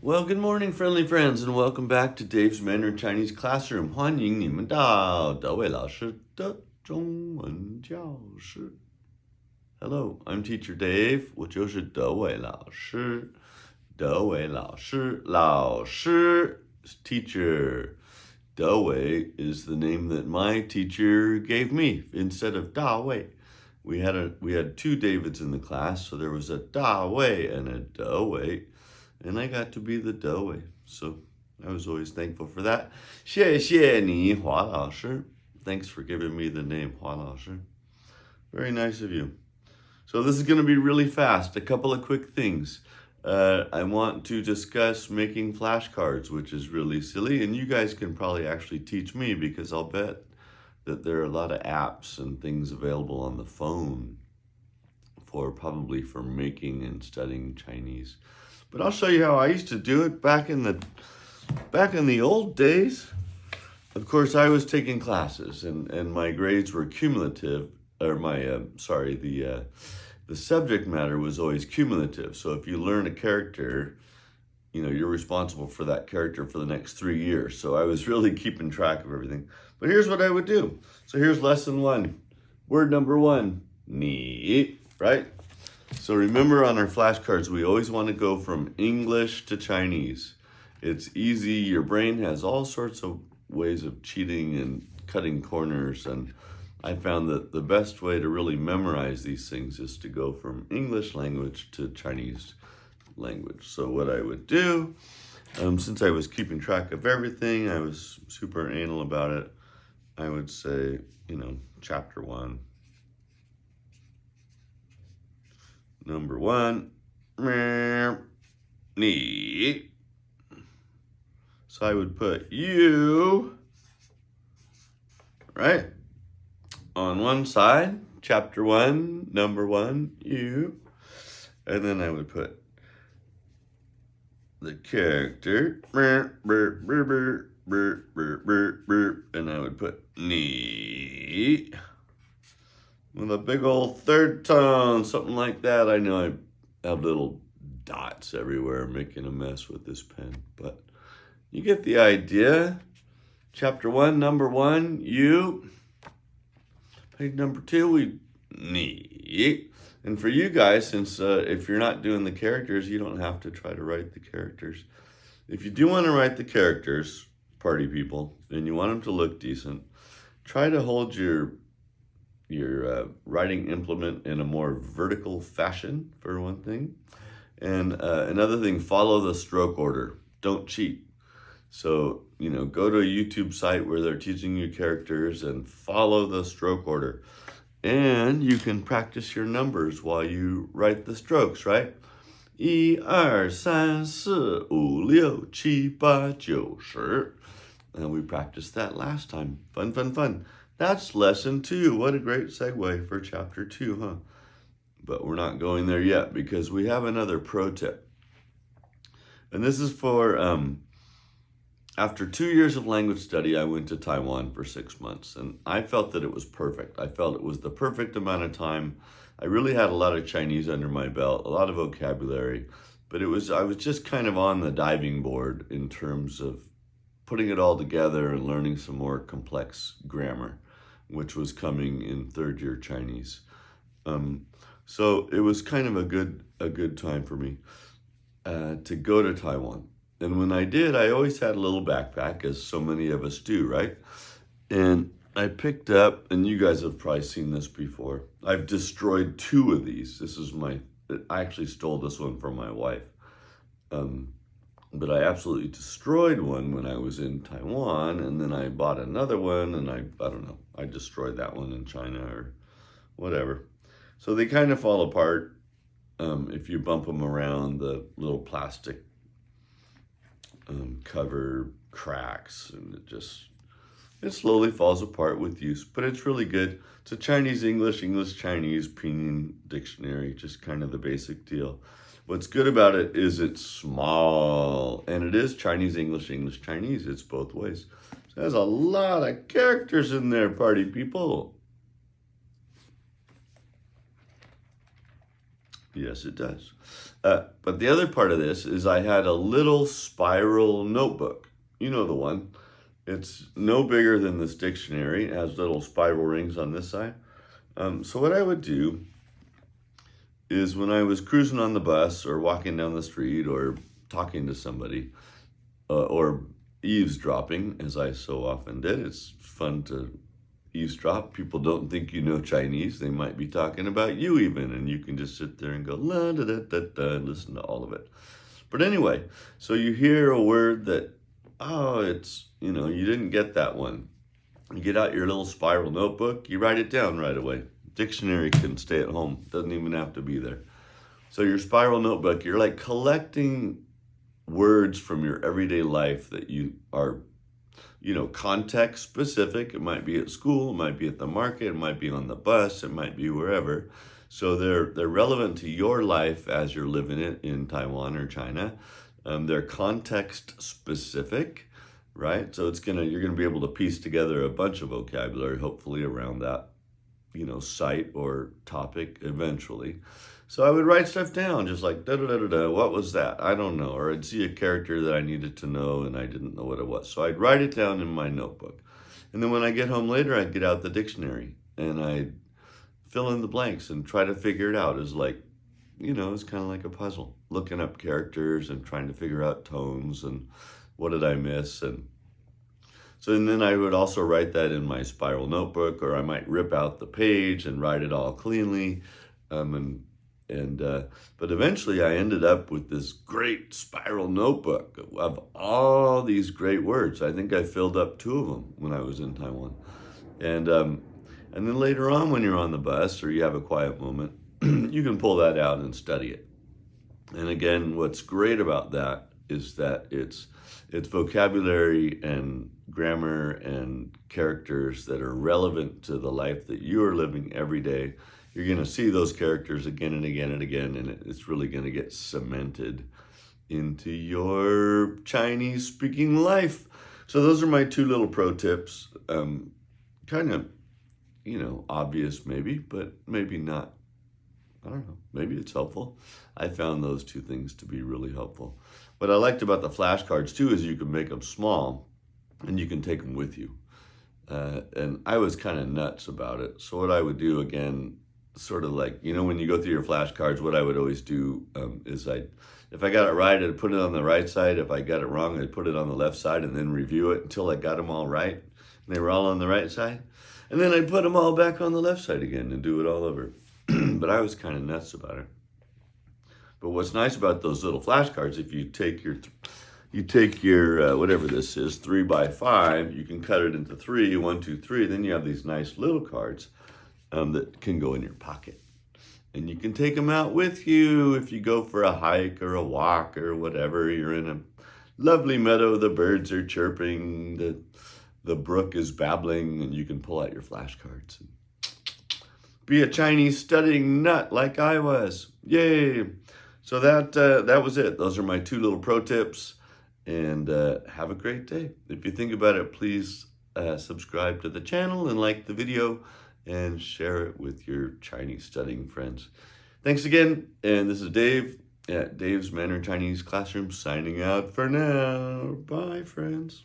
Well, good morning, friendly friends, and welcome back to Dave's Mandarin Chinese Classroom. 欢迎你们到德伟老师的中文教室。Hello, I'm Teacher Dave. 我就是德伟老师。德伟老师，老师 is teacher. 德伟 is the name that my teacher gave me instead of 大卫. We had two Davids in the class, so there was a 大卫 and a 德伟. And I got to be the Dewey, so I was always thankful for that. 谢谢你，华老师. Thanks for giving me the name, 华老师. Very nice of you. So this is going to be really fast. A couple of quick things. I want to discuss making flashcards, which is really silly, and you guys can probably actually teach me because I'll bet that there are a lot of apps and things available on the phone probably for making and studying Chinese. But I'll show you how I used to do it back in the old days. Of course, I was taking classes, and my grades were cumulative, or the subject matter was always cumulative. So if you learn a character, you're responsible for that character for the next 3 years. So I was really keeping track of everything. But here's what I would do. So here's lesson 1. Word number 1, 你, right? So remember, on our flashcards, we always want to go from English to Chinese. It's easy. Your brain has all sorts of ways of cheating and cutting corners. And I found that the best way to really memorize these things is to go from English language to Chinese language. So what I would do, since I was keeping track of everything, I was super anal about it, I would say, chapter 1. Number 1, 你. So I would put you, right, on one side, chapter 1, number 1, you. And then I would put the character, and I would put 你. With a big old third tone, something like that. I know I have little dots everywhere making a mess with this pen, but you get the idea. Chapter 1, number 1, you. Page number 2, 你. And for you guys, since if you're not doing the characters, you don't have to try to write the characters. If you do want to write the characters, party people, and you want them to look decent, try to hold your writing implement in a more vertical fashion, for one thing. And another thing, follow the stroke order. Don't cheat. So, go to a YouTube site where they're teaching you characters and follow the stroke order. And you can practice your numbers while you write the strokes, right? 1, 2, 3, 4, 5, 6, 7, 8, 9, 10. And we practiced that last time. Fun, fun, fun. That's lesson 2. What a great segue for chapter 2, huh? But we're not going there yet because we have another pro tip. And this is for, after 2 years of language study, I went to Taiwan for 6 months. And I felt that it was perfect. I felt it was the perfect amount of time. I really had a lot of Chinese under my belt, a lot of vocabulary. But I was just kind of on the diving board in terms of putting it all together and learning some more complex grammar, which was coming in third year Chinese. So it was kind of a good time for me to go to Taiwan. And when I did, I always had a little backpack, as so many of us do, right? And I picked up, and you guys have probably seen this before, I've destroyed 2 of these. I actually stole this one from my wife. But I absolutely destroyed one when I was in Taiwan, and then I bought another one, and I don't know, I destroyed that one in China or whatever. So they kind of fall apart if you bump them around. The little plastic cover cracks, and it slowly falls apart with use, but it's really good. It's a Chinese-English, English-Chinese pinyin dictionary, just kind of the basic deal. What's good about it is it's small, and it is Chinese-English, English-Chinese. It's both ways. So there's a lot of characters in there, party people. Yes, it does. But the other part of this is I had a little spiral notebook. You know the one. It's no bigger than this dictionary. It has little spiral rings on this side. So what I would do is when I was cruising on the bus or walking down the street or talking to somebody or eavesdropping, as I so often did. It's fun to eavesdrop. People don't think you know Chinese. They might be talking about you even, and you can just sit there and go la da da da da and listen to all of it. But anyway, so you hear a word that, it's, you didn't get that one. You get out your little spiral notebook, you write it down right away. Dictionary can stay at home, doesn't even have to be there. So your spiral notebook, you're like collecting words from your everyday life that you are, context specific. It might be at school, it might be at the market, it might be on the bus, it might be wherever. So they're relevant to your life as you're living it in Taiwan or China. They're context specific, right? So you're gonna be able to piece together a bunch of vocabulary, hopefully around that, site or topic eventually. So I would write stuff down, just like da-da-da-da-da, what was that? I don't know. Or I'd see a character that I needed to know and I didn't know what it was. So I'd write it down in my notebook. And then when I get home later, I'd get out the dictionary and I'd fill in the blanks and try to figure it out. It's like, it's kind of like a puzzle, looking up characters and trying to figure out tones and what did I miss. And then I would also write that in my spiral notebook, or I might rip out the page and write it all cleanly. But eventually I ended up with this great spiral notebook of all these great words. I think I filled up 2 of them when I was in Taiwan. And then later on when you're on the bus or you have a quiet moment, you can pull that out and study it. And again, what's great about that is that it's vocabulary and grammar and characters that are relevant to the life that you are living every day. You're going to see those characters again and again and again, and it's really going to get cemented into your Chinese speaking life. So those are my 2 little pro tips. Kind of, obvious maybe, but maybe not. I don't know. Maybe it's helpful. I found those 2 things to be really helpful. What I liked about the flashcards too is you can make them small and you can take them with you. And I was kind of nuts about it. So what I would do again, sort of like, when you go through your flashcards, what I would always do is if I got it right, I'd put it on the right side. If I got it wrong, I'd put it on the left side and then review it until I got them all right. And they were all on the right side. And then I'd put them all back on the left side again and do it all over. But I was kind of nuts about it. But what's nice about those little flashcards, if you take your whatever this is, 3 by 5, you can cut it into 3, 1, 2, 3. Then you have these nice little cards that can go in your pocket. And you can take them out with you if you go for a hike or a walk or whatever. You're in a lovely meadow, the birds are chirping, the brook is babbling, and you can pull out your flashcards and be a Chinese studying nut like I was. Yay! So that was it. Those are my 2 little pro tips. And have a great day. If you think about it, please subscribe to the channel and like the video and share it with your Chinese studying friends. Thanks again. And this is Dave at Dave's Mandarin Chinese Classroom signing out for now. Bye, friends.